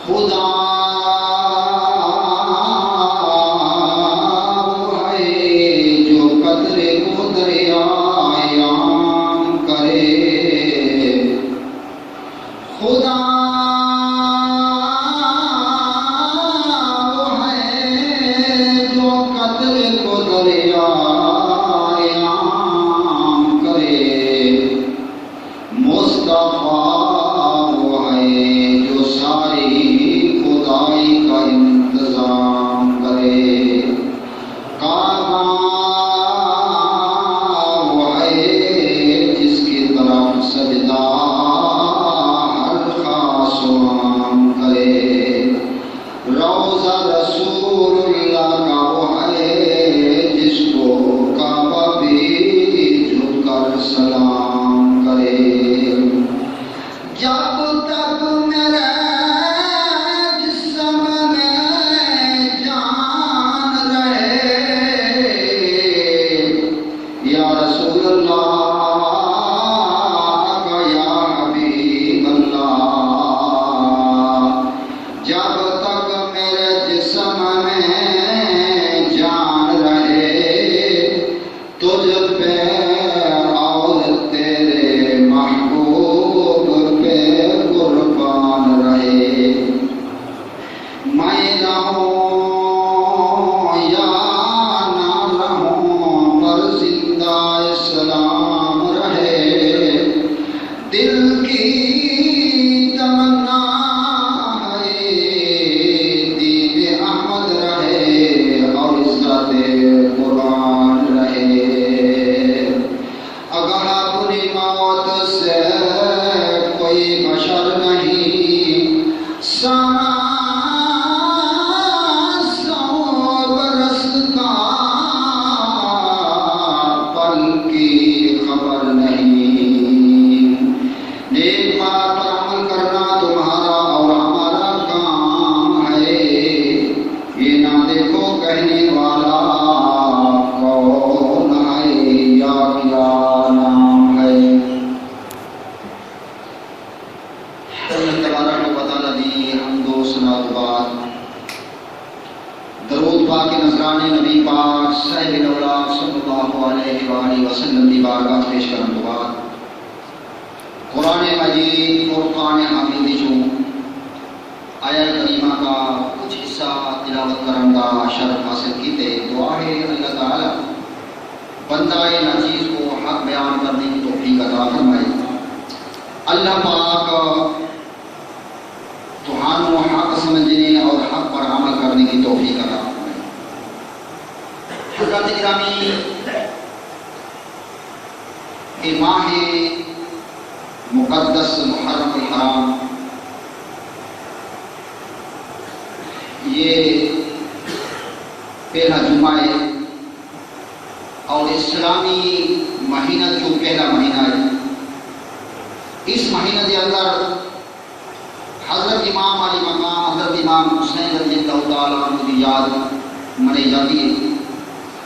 خدا جو قطرے کو دریا عام کرے، خدا وہ ہے جو قطرے کو دریا عام کرے، مصطفیٰ وہ ہے جو ساری خدائی کا انتظام کرے، کعبہ وہ ہے جس کی طرف سجدہ ہر خاص و عام کرے، روضہ رسول اللہ کا وہ ہے جس کو کعبہ بھی جھک کر سلام کرے، جب تک میرے جسم میں جان رہے، یا رسول اللہ کا یا حبیب اللہ، جب تک میرے جسم میں جان رہے، تجھ پہ اور تیرے محبوب پہ قربان رہے، میں رہوں یا نہ رہوں پر زندہ اسلام رہے، دل کی تمنا ہے دین احمد رہے اور عزت قرآن رہے، اگر اپنی موت سے کوئی بشر نہیں، سو برس کا پل کی خبر نہیں، نیک بات پر عمل کرنا تمہارا اور ہمارا کام ہے، یہ نہ دیکھو کہنے والا کون ہے یا کیا نام ہے۔ اللہ تبارک و تعالیٰ دی حمد و ثنا کے بعد درود پاک نذرانے نبی پاک صاحب الاولاق صلی اللہ علیہ وآلہ وسلم دی بارگاہ پیش کرنے کے بعد قرآن مجید فرقان حمید جو آیت کریمہ کا کچھ حصہ تلاوت کرنے کا شرف حاصل کیتے، دعا ہے اللہ تعالیٰ بندہ ناچیز کو حق بیان کرنے کی توفیق عطا فرمائے، اللہ پاک تمہاروں حق سمجھنے اور حق پر عمل کرنے کی توفیق عطا فرمائے۔ حضرات گرامی، یہ ماہ مقدس محرم الحرام، یہ پہلا جمعہ ہے اور اسلامی مہینہ جو پہلا مہینہ ہے، اس مہینہ کے اندر حضرت امام علی مقام حضرت امام حسین رضی اللہ تعالیٰ عنہ کی یاد منائی جاتی ہے،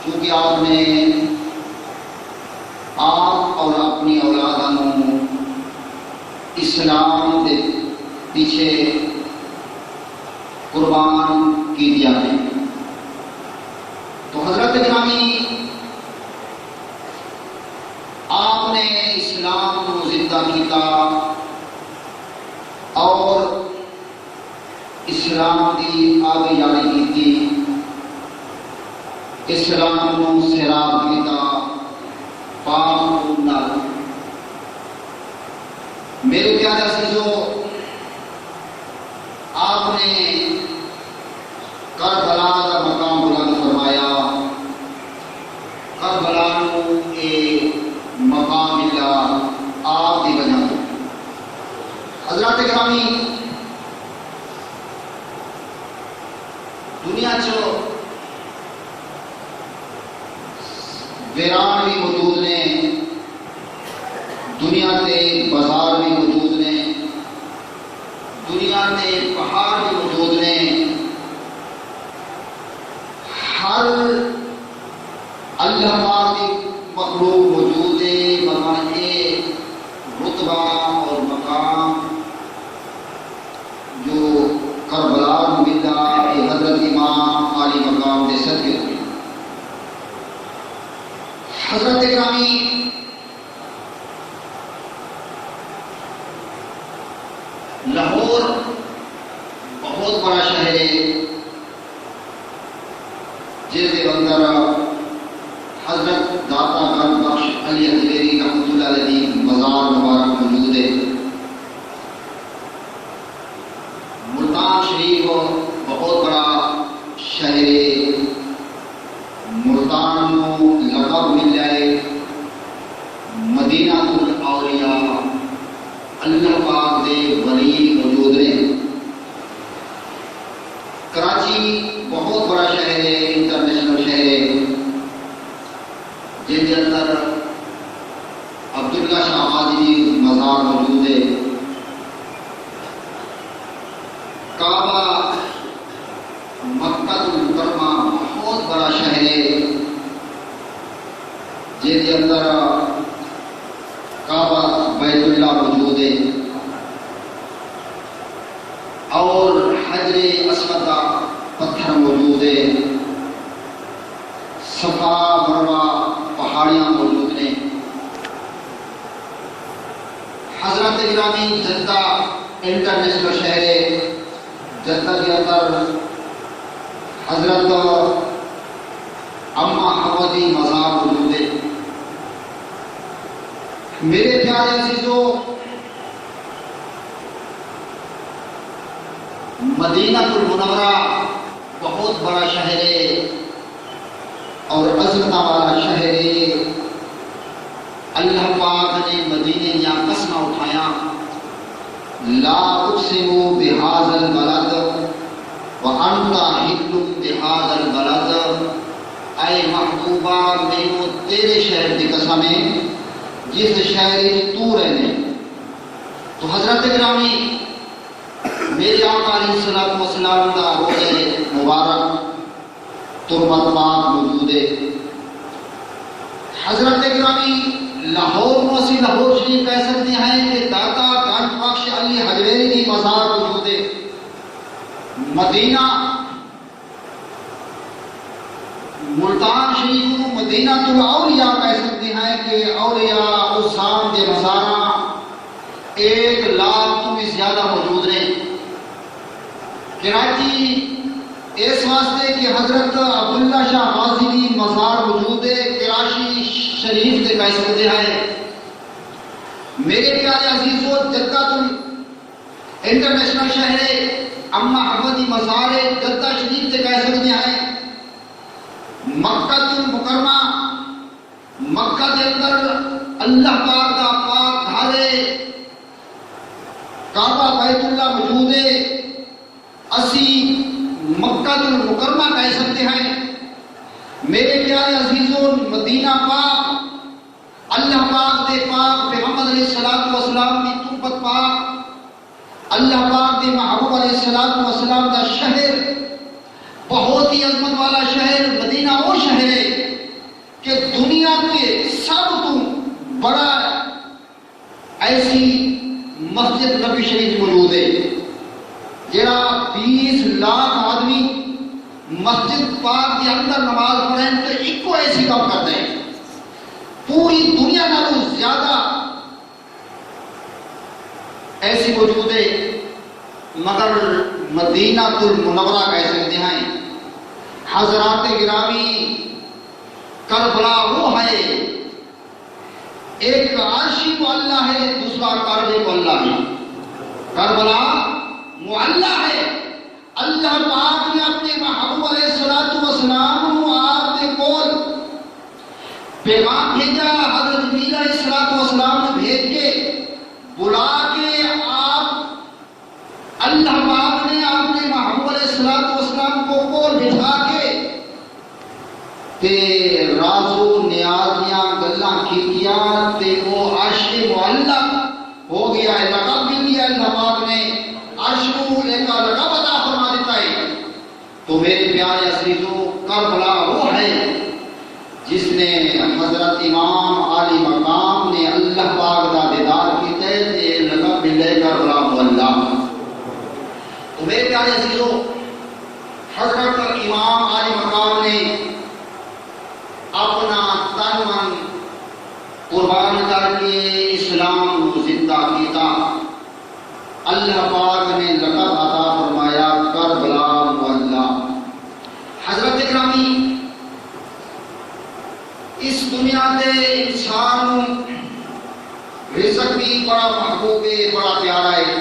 چونکہ آپ نے آپ اور اپنی اولادوں اسلام کے پیچھے قربان کی دیا ہے، تو حضرت گرامی آپ نے اسلام کو زندہ کیتا اور اسلام کی آگے جاری کی، اسلام کو سیراب کیتا پاک نال۔ میرے پیارے عزیزو، آپ نے کربلا کا مقام بلند فرمایا، کربلا کو ایک مقام ملا آپ کی وجہ سے۔ حضرات گرامی، دنیا چو ویران بھی موجود نے، دنیا کے بازار بھی موجود نے، دنیا کے پہاڑ بھی موجود نے، ہر اللہ پاک کی مخلوق موجود ہے، مگر ایک رتبہ اور مقام جو بہت بڑا شہر ہے جس کے اندر حضرت داتا گنج بخش علی حجویری رحمۃ اللہ علیہ مزار مبارک موجود ہے۔ ملتان شریف بہت بڑا شہر ہے۔ ملتان کو لقب مل جائے مدینہ الاولیاء، اللہ پاک دے ولی موجود نے۔ کراچی بہت بڑا شہر ہے، انٹرنیشنل شہر ہے، جس کے اندر عبداللہ شاہ غازی مزار موجود ہے۔ کعبہ مکہ المکرمہ بہت بڑا شہر ہے، جس کے اندر کعبہ بیت اللہ موجود ہے، اور حجر اسود کا پتھر موجود ہے، صفا مروہ پہاڑیاں موجود ہیں۔ حضرت گرامی جدہ انٹرنیشنل شہر ہے، جدہ کے اندر حضرت اماں حوادی مزار موجود ہے۔ میرے پیارے عزیزو، مدینہ المنورہ بہت بڑا شہر ہے اور عظمت والا شہر ہے۔ اللہ پاک نے مدینے یا قسم اٹھایا، لا اقسم بہذا البلد وانت حل بہذا البلد، اے محبوبہ مینوں تیرے شہر کی قسم ہے جس شہر تو رہنے۔ تو حضرت گرامی میرے آقا علیہ الصلوۃ والسلام کا روضہ مبارک تربت پاک موجود ہے۔ حضرت گرامی لاہور میں اسی لاہور شریف کہہ سکتے ہیں کہ داتا گنج بخش علی حجویری کی مزار موجود ہے۔ مدینہ ملتان شریف کو مدینہ الاولیاء کہہ سکتے ہیں کہ اولیاء عظام کے مزارہ 1,00,000 تو بھی زیادہ موجود ہیں۔ کراچی اس واسطے کہ حضرت عبداللہ شاہ غازی کی مزار موجود ہے، کراچی شریف سے کہہ سکتے ہیں۔ میرے پیارے عزیزو، جدہ انٹرنیشنل شہر ہے، اماں حوادی مزار ہے، جدہ شریف سے کہہ سکتے ہیں۔ مکہ المکرمہ، مکہ کے اندر اللہ پاک کا پاک گھر ہے، کعبہ بیت اللہ موجود ہے، اسی مکہ المکرمہ کہہ سکتے ہیں۔ میرے پیارے عزیزوں، مدینہ پاک اللہ پاک دے پاک پیغمبر علیہ الصلوۃ والسلام کی تربت پاک، اللہ پاک دے محبوب علیہ الصلوۃ والسلام کا شہر، بہت ہی عظمت والا شہر۔ مدینہ وہ شہر ہے کہ دنیا کے سب تو بڑا ایسی مسجد نبی شریف موجود ہے، جڑا 20 لاکھ آدمی مسجد پاک کے اندر نماز پڑھیں تو ایک کو ایسی کام کرتے ہیں۔ پوری دنیا نالوں زیادہ ایسی موجود ہے، مگر مدینہ المنورہ کہہ سکتے ہیں۔ حضرات گرامی، کربلا وہ ہے، ایک عرشی کو اللہ ہے، دوسرا کربے کو اللہ ہے۔ کربلا معلّہ ہے، اللہ پاک نے اپنے محبوب علیہ الصلوۃ والسلام کو آپ کے کول پیغام بھیجا، حضرت جبریل علیہ الصلوۃ والسلام نے بھیج کے بلا کے آپ اللہ پاک نے آپ نے محبوب علیہ الصلوۃ والسلام کو کول بٹھا کے تے رازو نیازیاں گلاں کیتیاں تے وہ عرش معلق ہو گیا ہے، لقب مل گیا اللہ پاک نے، عرش کو ایک لقب عطا فرما دیتا ہے۔ تو میرے پیارے عزیزو، کربلا وہ ہے جس نے حضرت امام عالی مقام نے اللہ پاک کا دیدار کیتے تے لقب ملے کربلا اللہ۔ تو میرے پیارے عزیزو، حضرت امام عالی مقام نے اپنا تن من قربان کر کے اسلام کو زندہ کیتا۔ اللہ پاک نے لقب عطا فرمایا بڑا محبوب ہے، بڑا پیارا ہے،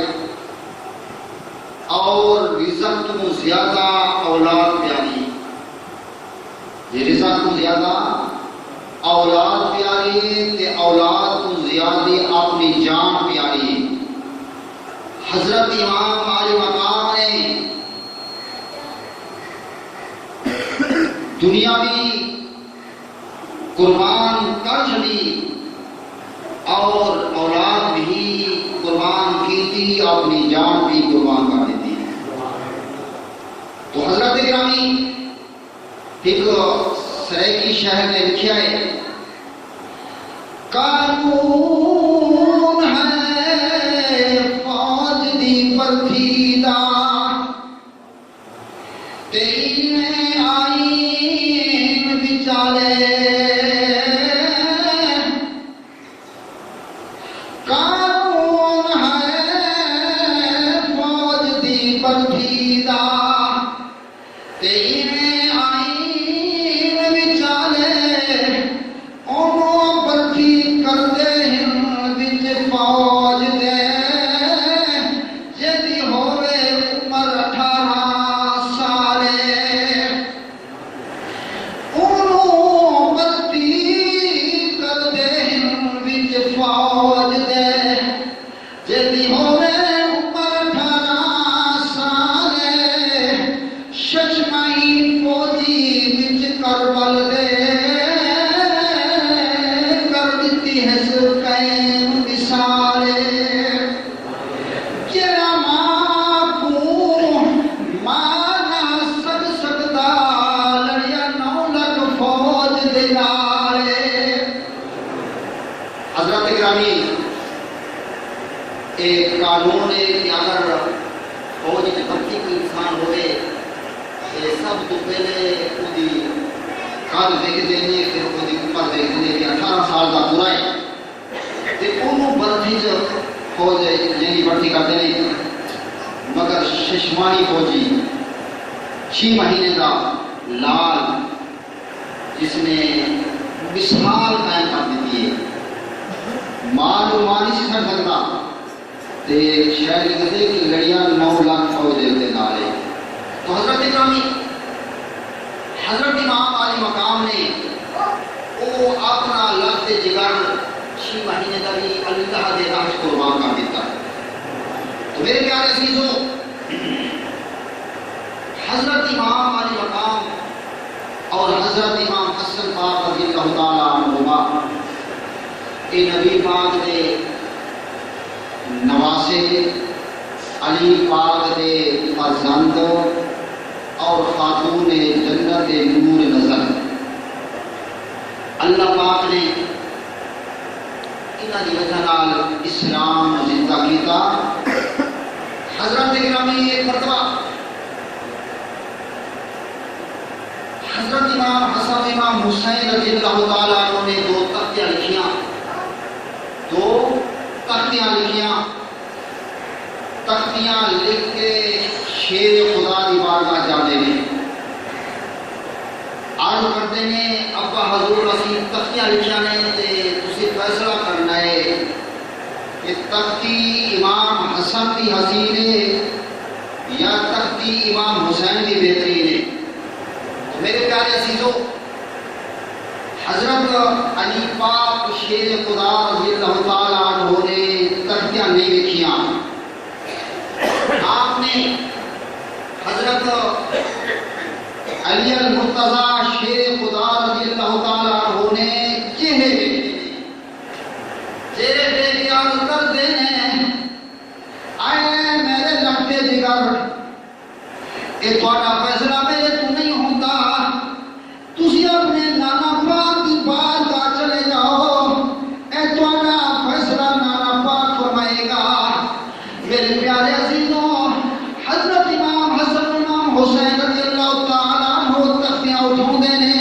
اور رزق تو زیادہ اولاد پیاری، یہ رزق تو زیادہ اولاد پیاری ہے، تے اولاد تو زیادہ اپنی جان پیاری ہے۔ حضرت امام علی مقام نے دنیا بھی قربان کر چلی اور اولاد بھی قربان کی تھی، اپنی جان بھی قربان کر دیتی ہے۔ تو حضرت گرامی ایک سریکی شہر نے لکھا ہے، قانون ہے فوج دی پرتھیدا تیری میں آئین بچالے، قانون ہے فوج دی پرتھیدا تیری میں آئین بچالے، انہوں پرتھی کر دے ہن بچ فوج دے، جدی ہوئے عمر 18 سالے، انہوں پرتھی کر دے ہن بچ فوج دے، جدی ہوئے عمر 18 سالے، ششمائی فوجی بچ کربل دے، کر دیتی ہے سکین مثالے، جرا ماں کو مانا سک سکتا، لڑیا 9 لاکھ فوج دے نالے۔ حضرت گرامی ایک قانون ہے کہ اگر فوج میں بھرتی کوئی انسان ہوئے، سب تو پہلے خودی کل دیکھ دینے، پھر خودی عمر دیکھ دینے کہ 18 سال کا پورا ہے، تے انہوں بھرتی جو فوج یعنی بھرتی کرتے نہیں، مگر ششمانی فوجی 6 مہینے کا لال جس نے مثال قائم کر دیتی ہے، مال نہیں سکھ سکتا، تے شاید کہتے کہ لڑیاں 9 لاکھ فوج دیتے نالے۔ تو حضرت گرامی حضرت امام علی مقام نے وہ اپنا لفظ جگر 6 مہینے کا بھی اللہ دے راہ قربان کر دیتا ہے۔ تو میرے پیارے عزیزوں، حضرت امام علی مقام اور حضرت امام حسن پاک رضی اللہ تعالیٰ عنہما یہ نبی پاک دے نواسے، علی پاک دے فرزند اور خاتون جنت نور نظر، اللہ پاک نے انہاں دی وجہ نال اسلام زندہ کیتا۔ حضرت گرامی ایک مرتبہ حضرت امام حسن امام حسین رضی اللہ تعالیٰ عنہ نے 2 تختیاں لکھیاں، 2 تختیاں لکھیاں، تختیاں لکھ کے شیر خدا دی بارگاہ جانے میں عرض کرتے ہیں، ابا حضور اسی تختیاں لکھیا نے تے تسی فیصلہ کرنا ہے کہ تختی امام حسن دی حسین ہے یا تختی امام حسین دی بہترین ہے۔ میرے پیارے عزیزوں، حضرت علی پاک شیر خدا رضی اللہ تعالیٰ عنہ نے تختیاں نہیں لکھیاں، آپ نے حضرت علی المرتضی شیر خدا رضی اللہ تعالیٰ عنہ نے چہرے پہ عرض کر دینے، آئے میرے لگتے جگر، اے تھوڑا فیصلہ میرے تو نہیں ہوتا، تسی اپنے نانا پاک کی بات کا چلے جاؤ، اے تھوڑا فیصلہ نانا پاک فرمائے گا۔ میرے پیارے عزیزوں، حضرت امام حسن امام حسین رضی اللہ تعالیٰ عنہ تختیاں اٹھوں دینے،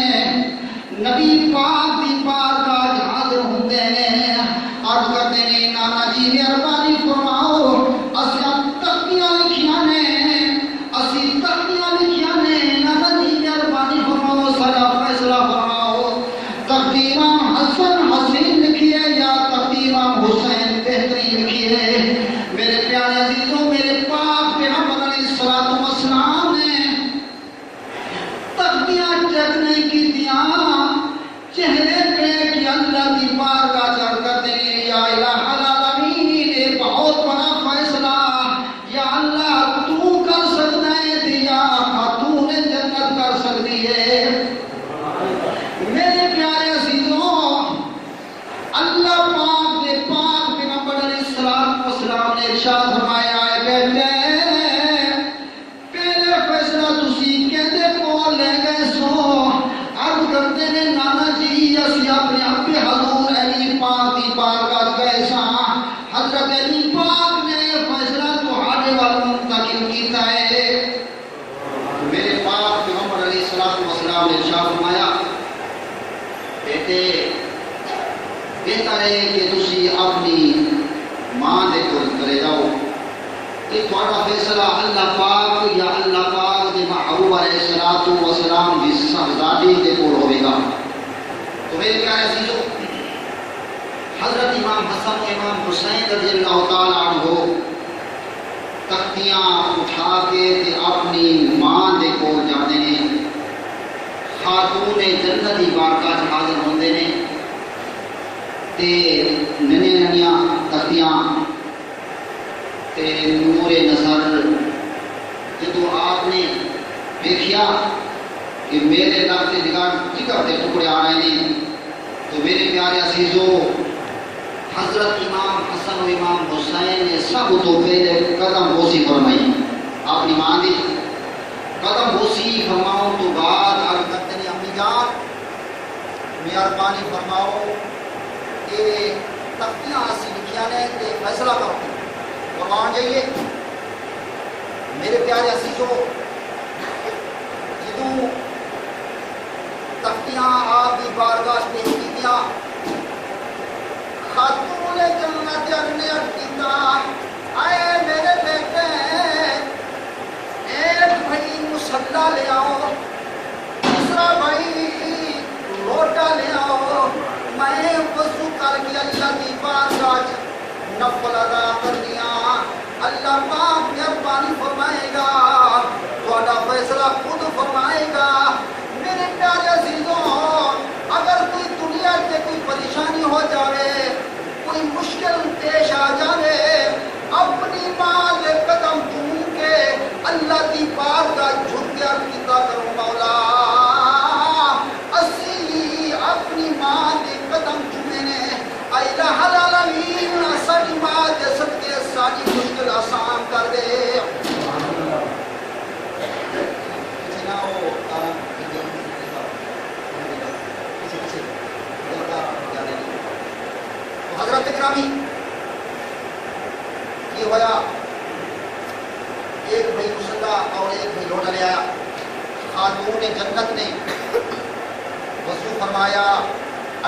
نبی پاک دی بارگاہ حاضر ہوں دینے، عرض کرتے ہیں نانا جی مہربانی فرماؤ، اسی تختیاں لکھیاں نے، اسی تختیاں لکھیاں نے، نانا جی مہربانی فرماؤ، سارا فیصلہ فرماؤ، تختی امام حسن حسین لکھی ہے یا تختی امام حسین بہترین اسی اپنے ابے حضور علی پاک دی بارگاہ گئے ساں حضرت علی پاک نے فیصلہ تہاڈے وال منتقل کیتا ہے میرے پاک پیغمبر علیہ الصلوۃ والسلام نے ارشاد فرمایا بیٹے بہتر ہے کہ تسی اپنی ماں دے کول کرے جاؤ کہ تہاڈا فیصلہ اللہ پاک یا اللہ پاک دے محبوب علیہ الصلوۃ والسلام دی شہزادی دے کول ہوے گا تو میرے پیارے عزیزو حضرت امام حسن و امام حسین رضی اللہ تعالیٰ عنہ تختیاں اٹھا کے تے اپنی ماں دے کول جاندے نے خاتون جنت دی بارگاہ حاضر ہوندے نے تے ننیاں تختیاں تے نور نظر جدو آپ نے دیکھیا کہ میرے لب تے نگاہ جگر دے ٹکڑے آ رہے ہیں تو میرے پیارے عزیزو حضرت امام حسن و امام حسین نے سب تو پہلے قدم بوسی فرمائی اپنی ماں دی قدم بوسی فرماؤں تو بعد عرض کرتے ہیں امی جان مہربانی فرماؤ کہ تختیاں اسی لکھیاں نے تے فیصلہ کرو قربان جائیے میرے پیارے عزیزو جدوں تختیاں آپ کی بارگاہ پیش کیتیاں خاتون جنت نے کیتا اے میرے بیٹے ایک بھائی مصلا لے آؤ دوسرا بھائی لوٹا لے آؤ میں وضو کر کے اللہ کی بارگاہ نفل ادا کر دیا اللہ پاک مہربانی فرمائے گا تہاڈا فیصلہ خود فرمائے گا میرے پیارے عزیزوں اگر کوئی دنیا سے کوئی پریشانی ہو جاوے کوئی مشکل پیش آ جاوے اپنی ماں کے قدم چوم کے اللہ کی بارگاہ جھک کے عرض کیتا کرو مولا اسی اپنی ماں کے قدم چومے نے اے الہ العالمین ساڈی ماں دے صدقے ساری مشکل آسان کر دے حضرت گرامی یہ ہوا ایک بھائی مسلح اور ایک بھائی لوٹا لے آیا خاتون جنت نے وضو فرمایا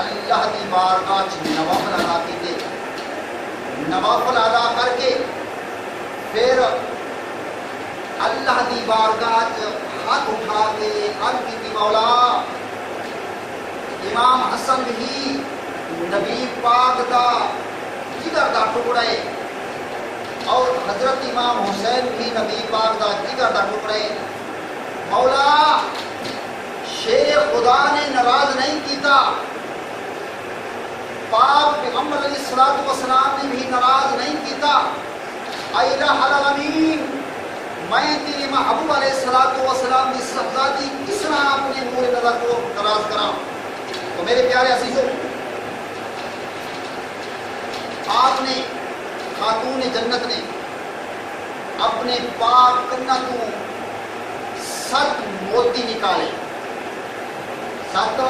اللہ کی بارگاہ نوافل ادا کیتے نوافل ادا کر کے پھر اللہ کی بارگاہ ہاتھ اٹھا کے عرض کی مولا امام حسن بھی نبی پاک دا جگر دا ٹکڑا ہے اور حضرت امام حسین بھی نبی پاک دا جگر دا ٹکڑا ہے مولا شیر خدا نے ناراض نہیں کیتا پاک پیغمبر علیہ الصلوۃ والسلام نے بھی ناراض نہیں کیتا اے الہ العالمین میں تیرے محبوب علیہ الصلوۃ والسلام کی شہزادی کس طرح اپنے نور نظر کو ناراض کراں تو میرے پیارے عزیزو آپ نے خاتون جنت نے اپنے پاک کنہ تو 7 موتی نکالے 7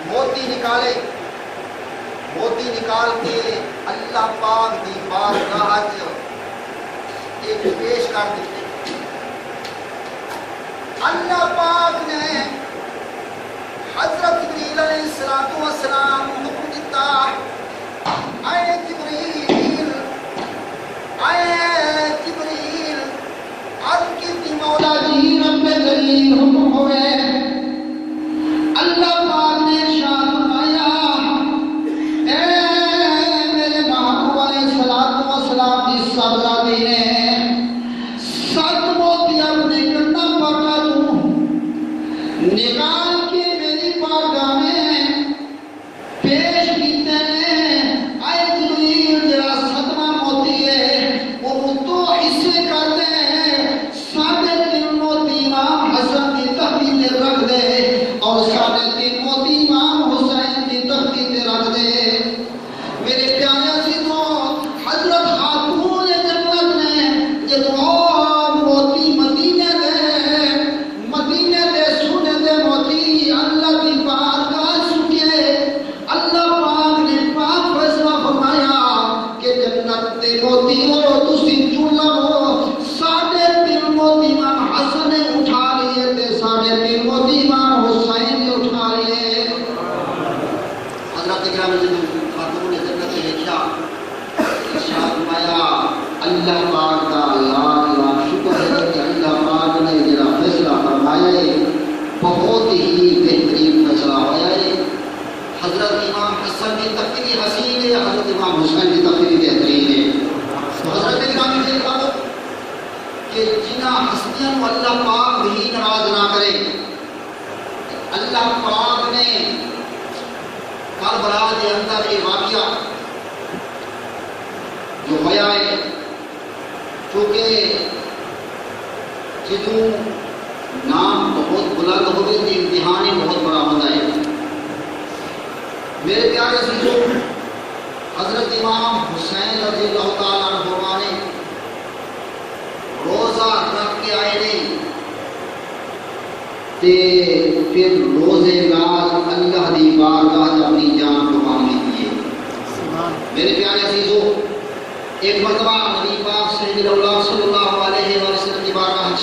موتی نکالے موتی نکال کے اللہ پاک دی بارگاہ ایک پیش کر دیتے اللہ پاک نے حضرت جبریل علیہ السلام حکم دیتا اے جبریل عرض کی مولا جی رب جلیل حکم ہوئے اللہ پاک نے ارشاد فرمایا اے میرے محبوب علیہ الصلوۃ والسلام کی شہزادی نے 7 موتی اپنے کنہ پکا تو نکال کے میری بارگاہ میں پیش کیتے ہیں اے جبریل جڑا 7واں موتی ہے وہ 2 حصے کر دے 3.5 موتی امام حسن کی تحویل حضرت امام حسن کی تقریر حسین ہے، حضرت امام حسین کی تقریر بہترین ہے. تو حضرت گرامی سے کہا کہ جنہ ہستیاں کو اللہ پاک بھی ناراض نہ کرے. اللہ پاک نے کربلا کے اندر یہ واقعہ جو ہوا ہے، چونکہ جدوں نام بہت بلند ہوگی تو امتحان ہی بہت بڑا ہوتا ہے. میرے پیارے عزیزوں، حضرت امام حسین رضی اللہ تعالیٰ عنہ نے روزہ رکھ کے آئے نہیں تے پھر روزے نال اللہ دی بارگاہ اپنی جان قربان کی ہے. میرے پیارے عزیزوں، ایک مرتبہ نبی پاک صلی اللہ علیہ وسلم کی بارگاہ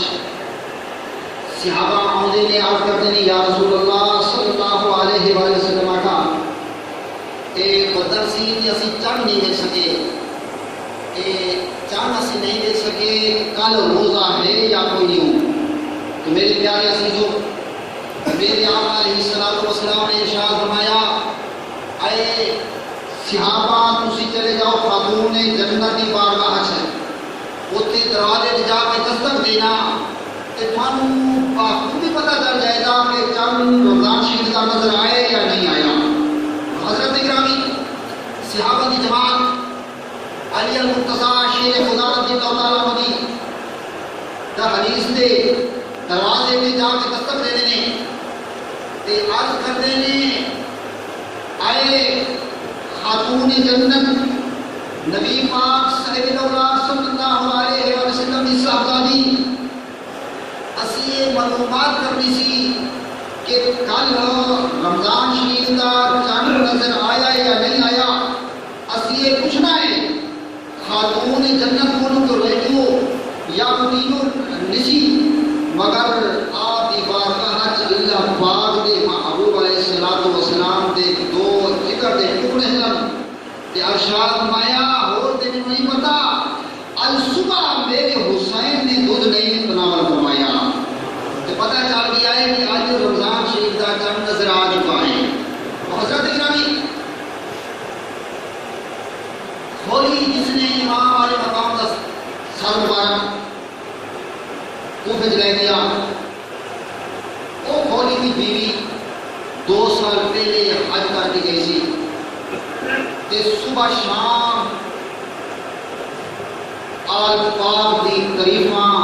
صحابہ آمدے نے عرض کرتے ہیں یا رسول اللہ صلی اللہ علیہ وسلم کا اے بدر سی اسی چند نہیں دیکھ سکے، اے چند اسی نہیں دیکھ سکے، کل روزہ ہے یا کوئی نہیں ہو. تو میرے پیارے عزیزوں، میرے آقا علیہ السلام نے ارشاد فرمایا اے صحابہ تسی چلے جاؤ خاتون جنت کی بارگاہ ہے، اوتھے دروازے جا کے دستک دینا تے تھانوں خود بھی پتہ چل جائے گا کہ چند رمضان شریف کا نظر آئے یا نہیں آیا. حضرت گرامی صحابہ کی جماعت علی المرتضیٰ شیر خدا رضی اللہ تعالیٰ عنہ دا حدیث دے دروازے میں جا کے دستک دینے نے تے عرض کر دینے آئے خاتون جنت نبی پاک صلی اللہ علیہ وسلم کی صحابہ اسی یہ معلومات کرنی سی کہ کل رمضان شریف کا چاند نظر آیا یا نہیں آیا. اسی یہ پوچھنا ہے خاتون جنت کو تو ریڈیو یا مدینو نسی، مگر آپ کی بارگاہ اللہ پاک دے محبوب علیہ السلام دے دو ذکر دے ٹکڑے سن تے ارشاد فرمایا ہو تے نہیں پتا الصبح میرے حسین نے دودھ نہیں تناول فرمایا. تو پتہ چل گیا ہے کہ آج رمضان شریف کا چاند نظر آ چکا ہے. حضرت گرامی کھولی جس نے امام والے مقام کا سر مبارک کوفے لے گیا، وہ کھولی کی بیوی 2 سال پہلے حج کر کے گئی سی تے صبح شام آل پاک دی تعریفاں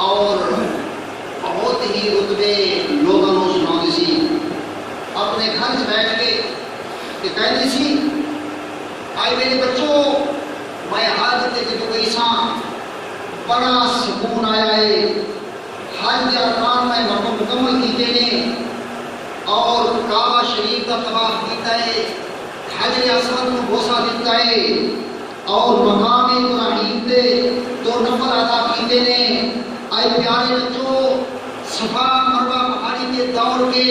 اور بہت ہی رتبے لوگوں کو سناتی سی. اپنے گھر سے بیٹھ کے کہ کہتی سی آئے میرے بچوں میں حج تے جو گئی ساں بڑا سکون آیا ہے، حج کے ارکان میں مکمل کیتے نے اور کعبہ شریف کا طواف کیتا ہے، حجر اسود کو بوسہ دیتا ہے اور مقام ابراہیم دے 2 نفل ادا کیتے نے. آئے پیارے بچوں صفا مروہ پہاڑی تے دوڑ کے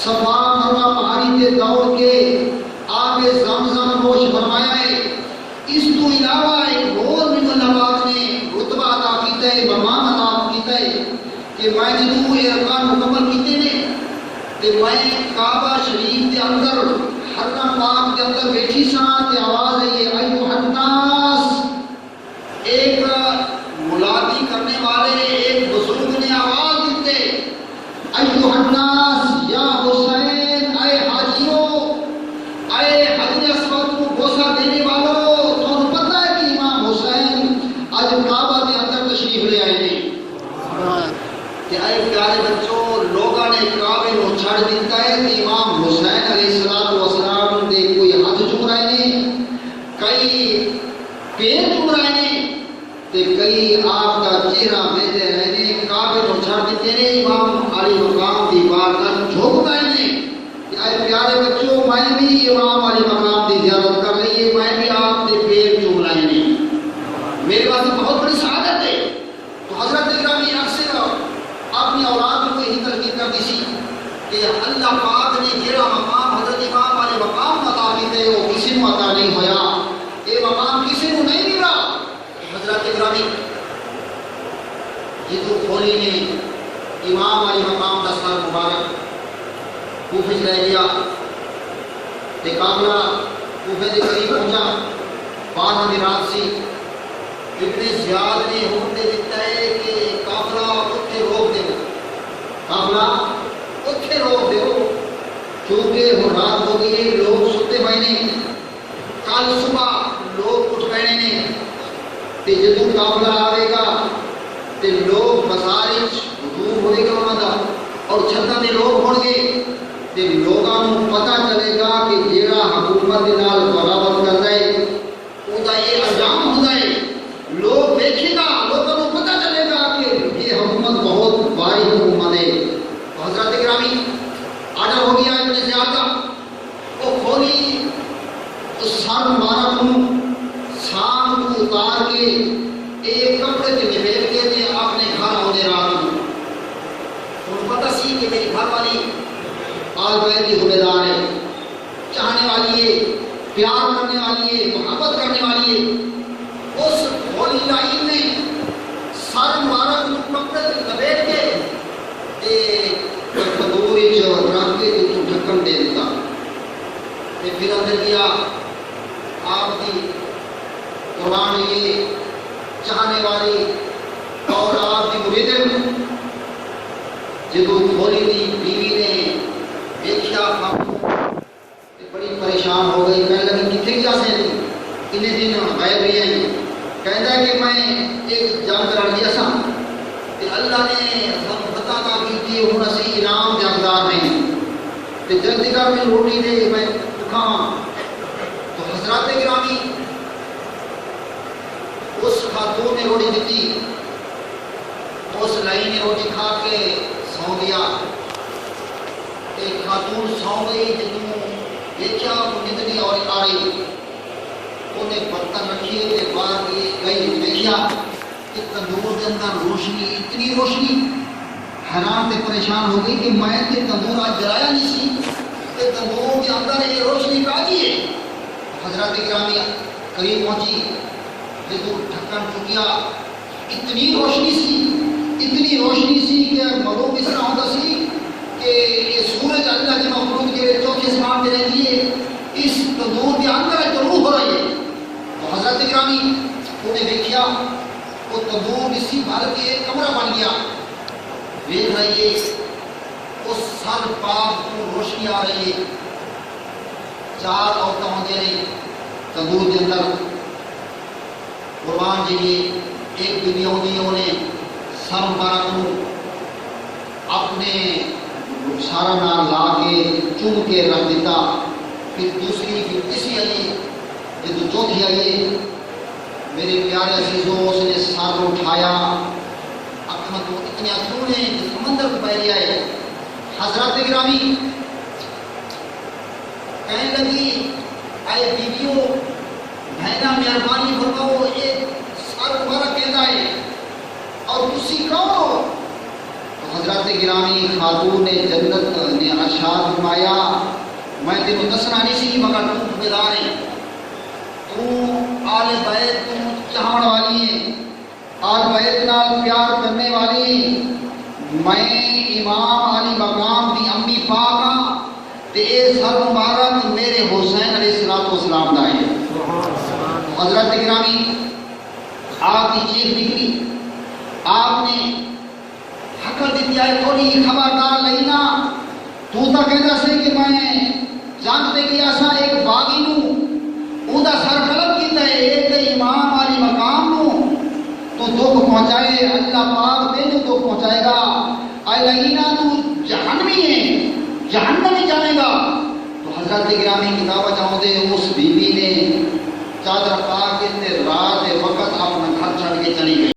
صفا مروہ پہاڑی تے دوڑ کے آب زمزم نوش فرمایا ہے. اس تو علاوہ ایک اور بھی اللہ پاک نے رتبہ عطا کیتا ہے، مقام عطا کیتا ہے کہ میں جدوں یہ ارکان مکمل کیتے نے تے میں کعبہ شریف کے اندر حرم پاک کے اندر بیٹھی ساں تے آواز ہے یہ ایھا الناس، ایک ملادی کرنے والے ایک بزرگ نے آواز دیتے ایھا الناس یا حسین، اے حاجیوں، اے حجر اسود کو بوسہ دینے والوں، تمہیں پتہ ہے کہ امام حسین آج کعبہ کے اندر تشریف لے آئے ہیں. کہ اے پیارے بچوں لوگوں نے کعبے کو چھڑ دیتا ہے کہ امام حسین علیہ السلام دے کوئی ہاتھ چوم رہے ہیں، کئی پیر چوم رہے ہیں تے کئی آپ کا چہرہ بھیجے رہے ہیں، کعبے کو چھڑ دیتے ہیں، امام علی مقام دی بارگاہ جھوک رہے ہیں. اے پیارے بچوں میں بھی امام علی مقام دی زیارت کر رہی ہے، میں بھی آپ کے پیر چوم رہے ہیں، میرے پاس بہت بڑی سعادت ہے. تو حضرت گرامی اکثر اپنی اولاد کو یہی تلقین کرتی سی کہ اللہ پاک نے جیڑا مقام حضرت امام والے مقام عطا کیتے وہ کسی کو عطا نہیں ہویا، یہ مقام کسی کو نہیں ملا. حضرت گرامی جدو کھولی نے امام علی مقام کا سر مبارک کوفے چ رہ گیا تے قافلہ کوفے کے قریب پہنچا، 12 دی رات سی۔ ابن زیاد نے حکم دے دیتا ہے کہ قافلہ اتنے روک دو، قافلہ اتنے روک دو، کیونکہ وہ رات ہو گئی، لوگ ستے پے نے، کل صبح لوگ اٹھ پے نے، تے جدوں قافلہ آئے گا تے لوگ بازار ہجوم ہوئے گا انہاں دا، اور چھتاں دے لوگ ہون گے، تے لوگاں نوں پتہ چلے گا کہ جیڑا حکومت دے نال بغاوت کردا ہے او دا یہ انجام ہوندا ہے۔ لوگ دیکھے گا، لوگوں کو پتہ چلے گا کہ یہ حکومت بہت باری حکومت ہے۔ تو حضرت گرامی آڈر ہو گیا ابن زیاد کا، وہ کھولی اس سر مبارک کو سام کو اتار کے ایک کپڑے سے لپیٹ کے تے اپنے گھر آنے رات کو ان پتہ سی کہ میری گھر والی آل بیت کی ذمہ دار ہے، چاہنے والی ہے، پیار کرنے والی ہے، محبت کرنے والی ہے۔ اس ہولی لائن نے سر مبارک کو کپڑے سے لپیٹ کے تندور رکھ کے ڈھکن دے دیتا، پھر اندر گیا۔ آپ کی قربان یہ چاہنے والی اور آپ کی مریدن جدو کھولی دی بیوی نے دیکھا بڑی پریشان ہو گئی، کہنے لگی کتنے جا سے اتنے دن غائب ہوئی ہیں؟ کہتا ہے کہ میں ایک جنگ لڑ دیا سا کہ اللہ نے ہم پتہ کا کی تھی ہوں اسی انعام کے حقدار ہیں کہ جلدی کر میں روٹی دے میں کھاواں۔ تو حضرات گرامی اس خاتون نے روٹی دیتی، اس لائی نے روٹی کھا کے سو گیا۔ ایک خاتون سو گئی، جدوں دیکھا ندنی اور آ رہی، انہیں برتن رکھیے تے باہر گئی، دیکھا کہ تندور کے اندر روشنی، اتنی روشنی، حیران تے پریشان ہو گئی کہ میں تے تندور آج جلایا نہیں سی کہ تندور کے اندر یہ روشنی کا گئی ہے۔ حضرات گرامی قریب پہنچی، جدوں ڈھکن چکیا، اتنی روشنی سی کہ معلوم اس طرح ہوتا سی کہ یہ سورج اللہ کی مخلوق کے چوکھے اسمان میں رہتی ہے، اس تندور کے اندر ضرور ہو رہی ہے۔ تو حضرت گرامی انہیں دیکھا وہ تندور اسی بھر کے ایک کمرہ بن گیا، دیکھ رہی ہے اس سر پاک کو روشنی آ رہی ہے، 4 عورتیں ہوندی ہیں تندور کے اندر۔ قربان جی ایک بیوی ہوندی ہے، انہیں سر مبارک کو اپنے سارا نال لا کے چوم کے رکھ دیتا، پھر دوسری پھر تیسری آئی، جب چوتھی آئی میرے پیارے عزیزوں اس نے سر اٹھایا، اکھاں تو اتنے اثروں نے سمندر کو بہ لیا ہے۔ حضرات گرامی کہنے لگی اے بیویوں بہنا مہربانی فرماؤ، ایک سر مبارک کہتا ہے اور تسی کون ہو؟ تو حضرات گرامی خاتون نے جنت نے ارشاد فرمایا میں تینوں دسنا نہیں سی مگر تو ذمہ دار ہے، تو آل بیت تو چاہن والی ہے، آل بیت نال پیار کرنے والی، میں امام علی مقام دی امی پاک ہاں تے اے سر مبارک میرے حسین علیہ السلام دا ہے۔ حضرت گرامی آپ کی چیخ نکلی، آپ نے حکر دیتی آئے تھوڑی خبردار لینا، تو تا کہتا سے کہ میں جانتے کیا سا ایک باغی نوں اوندا سر قلب کیتا ہے، ایک امام علی مقام نوں تو دکھ پہنچائے، اللہ پاک تینوں دکھ پہنچائے گا، اے لہینا تو جہنمی ہے، جہنم میں جانے گا۔ تو حضرت گرامی کتابہ چاہوں دے اس بیوی نے چادر پاک کے رات وقت اپنا گھر چھڑ کے چلی گئی۔